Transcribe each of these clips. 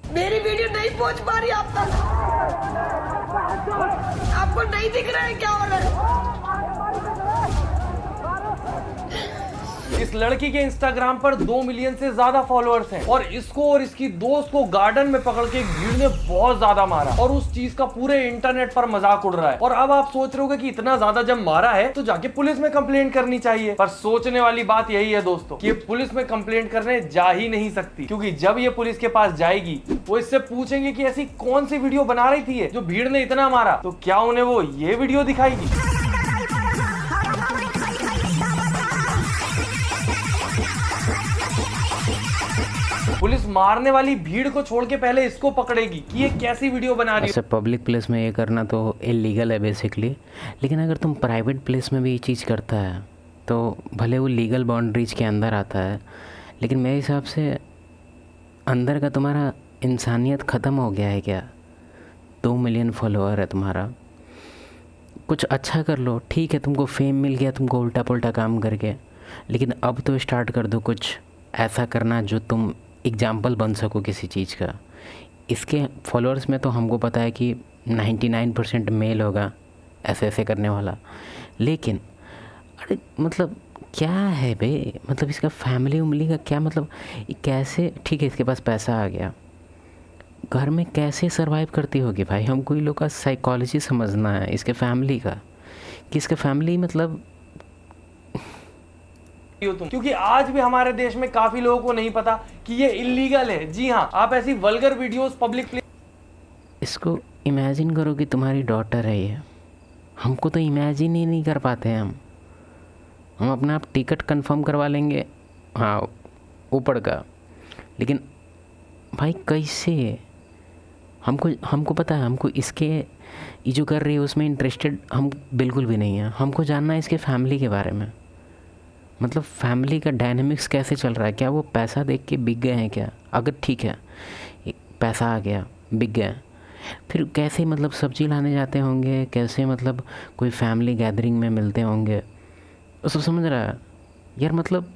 मेरी वीडियो नहीं पहुंच पा रही आप तक। आपको नहीं दिख रहा है क्या हो रहा है? इस लड़की के इंस्टाग्राम पर 2 मिलियन से ज्यादा फॉलोअर्स हैं और इसको और इसकी दोस्त को गार्डन में पकड़ के भीड़ ने बहुत ज्यादा मारा और उस चीज का पूरे इंटरनेट पर मजाक उड़ रहा है। और अब आप सोच रहे होगे कि इतना ज्यादा जब मारा है तो जाके पुलिस में कंप्लेंट करनी चाहिए, पर सोचने वाली बात यही है दोस्तों कि ये पुलिस में कंप्लेंट करने जा ही नहीं सकती, क्योंकि जब ये पुलिस के पास जाएगी वो इससे पूछेंगे कि ऐसी कौन सी वीडियो बना रही थी जो भीड़ ने इतना मारा, तो क्या उन्हें वो ये वीडियो दिखाएगी? पुलिस मारने वाली भीड़ को छोड़ के पहले इसको पकड़ेगी कि ये कैसी वीडियो बना रही है। ऐसे पब्लिक प्लेस में ये करना तो इलीगल है बेसिकली, लेकिन अगर तुम प्राइवेट प्लेस में भी ये चीज़ करता है तो भले वो लीगल बाउंड्रीज के अंदर आता है, लेकिन मेरे हिसाब से अंदर का तुम्हारा इंसानियत ख़त्म हो गया है क्या? 2 मिलियन फॉलोअर है तुम्हारा, कुछ अच्छा कर लो, ठीक है तुमको फेम मिल गया तुमको उल्टा पुल्टा काम करके, लेकिन अब तो स्टार्ट कर दो कुछ ऐसा करना जो तुम एग्जाम्पल बन सको किसी चीज़ का। इसके फॉलोअर्स में तो हमको पता है कि 99% मेल होगा ऐसे ऐसे करने वाला, लेकिन अरे मतलब क्या है बे, मतलब इसका फैमिली उमली का क्या मतलब, ये कैसे, ठीक है इसके पास पैसा आ गया, घर में कैसे सरवाइव करती होगी भाई? हमको ये लोग का साइकोलॉजी समझना है इसके फैमिली का, कि इसका फैमिली मतलब तुम, क्योंकि आज भी हमारे देश में काफी लोगों को नहीं पता कि ये इलीगल है। जी हाँ, आप ऐसी वल्गर वीडियोस पब्लिक प्लेस। इसको इमेजिन करो कि तुम्हारी डॉटर है ये, हमको तो इमेजिन ही नहीं कर पाते हैं हम अपना आप टिकट कंफर्म करवा लेंगे हाँ ऊपर का, लेकिन भाई कैसे? हमको पता है, हमको इसके ये जो कर रही है उसमें इंटरेस्टेड हम बिल्कुल भी नहीं है। हमको जानना है इसके फैमिली के बारे में, मतलब फैमिली का डायनेमिक्स कैसे चल रहा है, क्या वो पैसा देख के बिक गए हैं क्या? अगर ठीक है पैसा आ गया बिक गए, फिर कैसे मतलब सब्जी लाने जाते होंगे, कैसे मतलब कोई फैमिली गैदरिंग में मिलते होंगे, उसको समझ रहा है यार? मतलब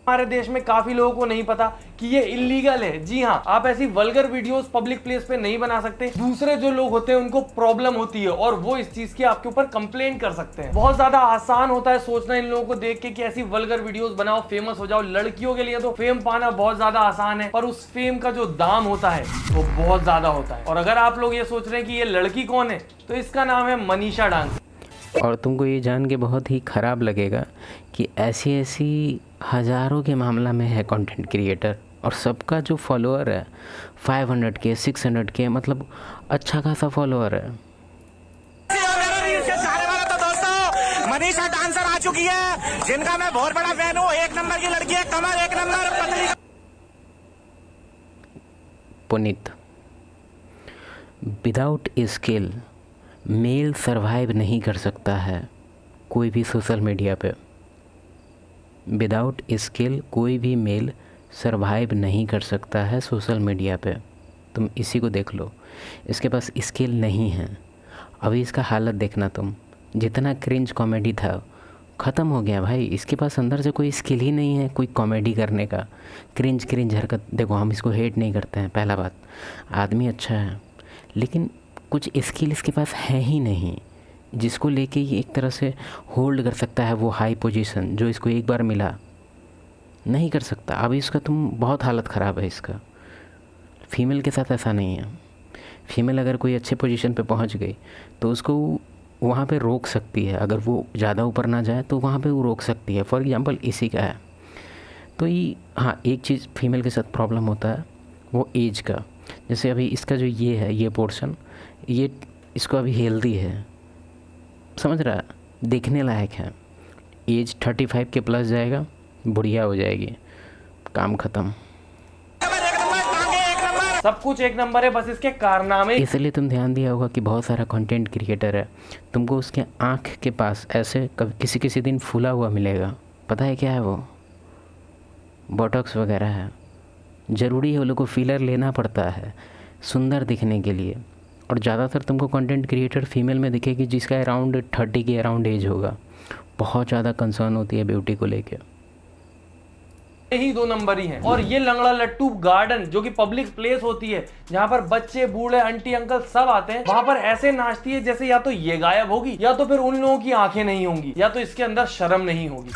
हमारे देश में काफी लोगों को नहीं पता कि ये इलीगल है। जी हाँ, आप ऐसी वल्गर वीडियोस पब्लिक प्लेस पे नहीं बना सकते। दूसरे जो लोग होते हैं उनको प्रॉब्लम होती है और वो इस चीज की आपके ऊपर कंप्लेंट कर सकते हैं। बहुत ज्यादा आसान होता है सोचना इन लोगों को देख के कि ऐसी वल्गर वीडियोस बनाओ, फेमस हो जाओ। लड़कियों के लिए तो फेम पाना बहुत ज्यादा आसान है, पर उस फेम का जो दाम होता है वो बहुत ज्यादा होता है। और अगर आप लोग ये सोच रहे हैं कि ये लड़की कौन है, तो इसका नाम है मनीषा डांस। और तुमको ये जान के बहुत ही ख़राब लगेगा कि ऐसी हज़ारों के मामला में है कंटेंट क्रिएटर, और सबका जो फॉलोअर है 500 के 600 के, मतलब अच्छा खासा फॉलोअर है। मनीषा डांसर आ चुकी है जिनका मैं बहुत बड़ा फैन हूँ। 1 नंबर की लड़की है, कमर 1 नंबर, पतली। Puneet, without skill male survive नहीं कर सकता है कोई भी सोशल मीडिया पे। विदाउट स्किल कोई भी मेल सरवाइव नहीं कर सकता है सोशल मीडिया पे। तुम इसी को देख लो, इसके पास स्किल नहीं है। अभी इसका हालत देखना तुम, जितना क्रिंज कॉमेडी था ख़त्म हो गया भाई। इसके पास अंदर से कोई स्किल ही नहीं है कोई कॉमेडी करने का। क्रिंज हरकत देखो, हम इसको हेट नहीं करते हैं, पहला बात, आदमी अच्छा है, लेकिन कुछ स्किल इसके पास है ही नहीं जिसको लेके ये एक तरह से होल्ड कर सकता है वो हाई पोजीशन जो इसको एक बार मिला। नहीं कर सकता। अभी इसका तुम बहुत हालत ख़राब है इसका। फीमेल के साथ ऐसा नहीं है। फीमेल अगर कोई अच्छे पोजीशन पे पहुंच गई तो उसको वहाँ पे रोक सकती है, अगर वो ज़्यादा ऊपर ना जाए तो वहाँ पे वो रोक सकती है। फॉर एग्जांपल इसी का है तो ये, हाँ एक चीज़ फीमेल के साथ प्रॉब्लम होता है वो एज का। जैसे अभी इसका जो ये है, ये पोर्शन, ये इसको अभी हेल्दी है, समझ रहा है, देखने लायक है। एज 35 के प्लस जाएगा, बुढ़िया हो जाएगी, काम ख़त्म। सब कुछ एक नंबर है, बस इसके कारनामे। इसलिए तुम ध्यान दिया होगा कि बहुत सारा कंटेंट क्रिएटर है, तुमको उसके आँख के पास ऐसे किसी किसी दिन फूला हुआ मिलेगा। पता है क्या है वो? बोटॉक्स वगैरह है। ज़रूरी है वो लोग को फिलर लेना पड़ता है सुंदर दिखने के लिए। और ज़्यादातर तुमको कंटेंट क्रिएटर फीमेल में दिखेगी जिसका अराउंड 30 के अराउंड एज होगा। बहुत ज़्यादा कंसर्न होती है ब्यूटी को लेके। ही 2 नंबर ही हैं। और ये लंगड़ा लट्टू गार्डन जो कि पब्लिक प्लेस होती है जहाँ पर बच्चे बूढ़े आंटी अंकल सब आते हैं, वहां पर ऐसे नाचती है जैसे या तो ये गायब होगी या तो फिर उन लोगों की आंखें नहीं होंगी या तो इसके अंदर शर्म नहीं होगी।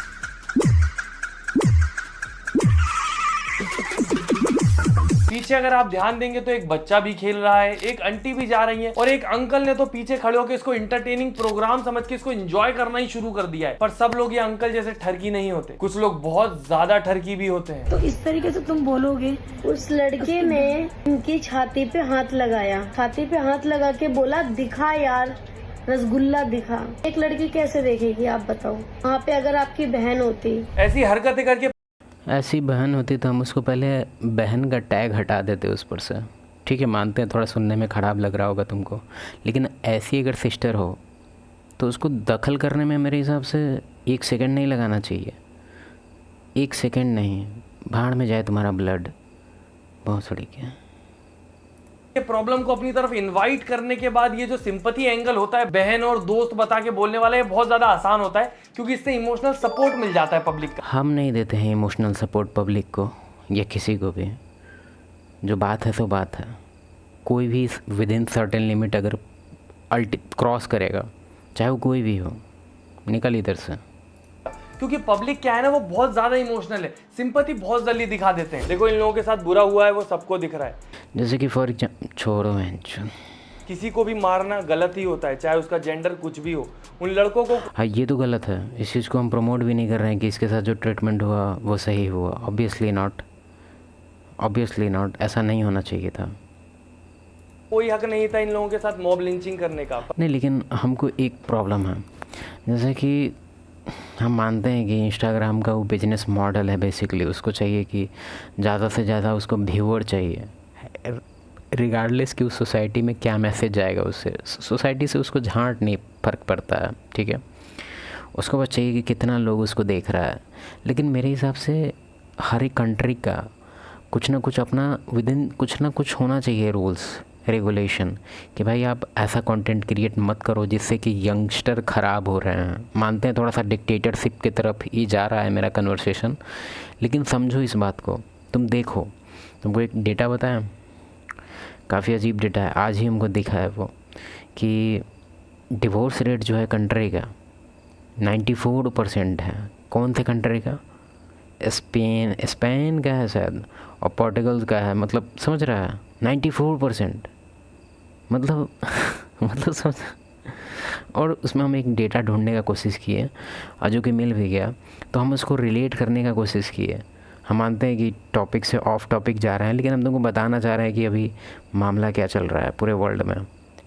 पीछे अगर आप ध्यान देंगे तो एक बच्चा भी खेल रहा है, एक आंटी भी जा रही है और एक अंकल ने तो पीछे खड़े होकर इसको इंटरटेनिंग प्रोग्राम समझ के इसको एंजॉय करना ही शुरू कर दिया है। पर सब लोग ये अंकल जैसे ठरकी नहीं होते, कुछ लोग बहुत ज्यादा ठरकी भी होते हैं। तो इस तरीके से तुम बोलोगे। उस लड़के ने उनकी छाती पे हाथ लगाया, छाती पे हाथ लगा के बोला दिखा यार रसगुल्ला दिखा। एक लड़की कैसे देखेगी आप बताओ? वहाँ पे अगर आपकी बहन होती, ऐसी हरकतें करके ऐसी बहन होती तो हम उसको पहले बहन का टैग हटा देते उस पर से। ठीक है, मानते हैं थोड़ा सुनने में ख़राब लग रहा होगा तुमको, लेकिन ऐसी अगर सिस्टर हो तो उसको दखल करने में मेरे हिसाब से 1 सेकंड नहीं लगाना चाहिए। 1 सेकंड नहीं, भाड़ में जाए तुम्हारा ब्लड। बहुत सड़ी क्या प्रॉब्लम को अपनी तरफ इनवाइट करने के बाद ये जो सिंपैथी एंगल होता है बहन और दोस्त बता के बोलने वाला, ये बहुत ज्यादा आसान होता है क्योंकि इससे इमोशनल सपोर्ट मिल जाता है पब्लिक का। हम नहीं देते हैं इमोशनल सपोर्ट पब्लिक को या किसी को भी। जो बात है सो बात है। कोई भी विद इन सर्टेन लिमिट अगर क्रॉस करेगा, चाहे वो कोई भी हो, निकल इधर से। क्योंकि पब्लिक क्या है ना, वो बहुत ज्यादा इमोशनल है, सिंपैथी बहुत जल्दी दिखा देते हैं। देखो इन लोगों के साथ बुरा हुआ है वो सबको दिख रहा है। जैसे कि फॉर एग्जाम्पल, छोड़ो किसी को भी मारना गलत ही होता है, चाहे उसका जेंडर कुछ भी हो। उन लड़कों को हाँ, ये तो गलत है। इस चीज़ को हम प्रमोट भी नहीं कर रहे हैं कि इसके साथ जो ट्रीटमेंट हुआ वो सही हुआ। ऑब्वियसली नॉट, ऐसा नहीं होना चाहिए था। कोई हक नहीं था इन लोगों के साथ मॉब लिंचिंग करने का। नहीं, लेकिन हमको एक प्रॉब्लम है, जैसे कि हम मानते हैं कि इंस्टाग्राम का वो बिजनेस मॉडल है बेसिकली। उसको चाहिए कि ज़्यादा से ज़्यादा उसको व्यूअर चाहिए, रिगार्डलेस कि उस सोसाइटी में क्या मैसेज जाएगा उससे। सोसाइटी से उसको झांट नहीं फ़र्क पड़ता है, ठीक है। उसको बस चाहिए कि कितना लोग उसको देख रहा है। लेकिन मेरे हिसाब से हर एक कंट्री का कुछ ना कुछ अपना विदिन कुछ ना कुछ होना चाहिए रूल्स रेगुलेशन, कि भाई आप ऐसा कंटेंट क्रिएट मत करो जिससे कि यंगस्टर ख़राब हो रहे हैं। मानते हैं थोड़ा सा डिक्टेटरशिप की तरफ ही जा रहा है मेरा कन्वर्सेशन, लेकिन समझो इस बात को। तुम देखो, तुमको एक डेटा बताएं, काफ़ी अजीब डेटा है, आज ही हमको दिखा है वो, कि डिवोर्स रेट जो है कंट्री का 94% है। कौन से कंट्री का? स्पेन का है शायद, और पोर्टुगल का है। मतलब समझ रहा है, 94%। मतलब समझ। और उसमें हम एक डेटा ढूंढने का कोशिश किए और जो कि मिल भी गया, तो हम उसको रिलेट करने का कोशिश किए। हम मानते हैं कि टॉपिक से ऑफ टॉपिक जा रहे हैं, लेकिन हम तुमको बताना चाह रहे हैं कि अभी मामला क्या चल रहा है पूरे वर्ल्ड में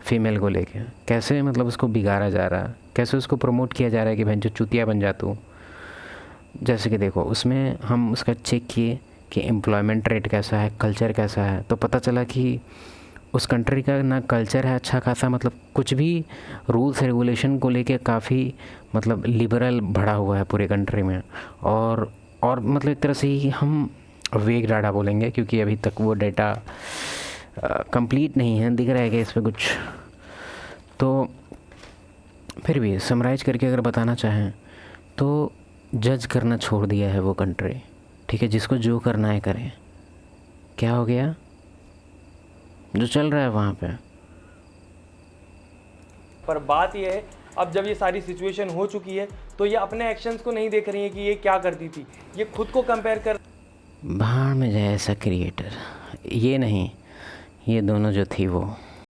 फ़ीमेल को लेके। कैसे मतलब उसको बिगाड़ा जा रहा है, कैसे उसको प्रमोट किया जा रहा है कि बहन जो चुतिया बन जा तू। जैसे कि देखो, उसमें हम उसका चेक किए कि एम्प्लॉयमेंट रेट कैसा है, कल्चर कैसा है, तो पता चला कि उस कंट्री का ना कल्चर है अच्छा खासा, मतलब कुछ भी रूल्स रेगुलेशन को लेके काफ़ी मतलब लिबरल बढ़ा हुआ है पूरे कंट्री में। और मतलब एक तरह से ही हम वेग डाटा बोलेंगे, क्योंकि अभी तक वो डेटा कंप्लीट नहीं है, दिख रहा है कि इस पर कुछ। तो फिर भी समराइज करके अगर बताना चाहें तो जज करना छोड़ दिया है वो कंट्री, ठीक है। जिसको जो करना है करें। क्या हो गया जो चल रहा है वहाँ पे। पर बात यह है, अब जब ये सारी सिचुएशन हो चुकी है तो ये अपने एक्शंस को नहीं देख रही है कि ये क्या करती थी, ये खुद को कंपेयर कर। भाड़ में जाए ऐसा क्रिएटर, ये नहीं, ये दोनों जो थी वो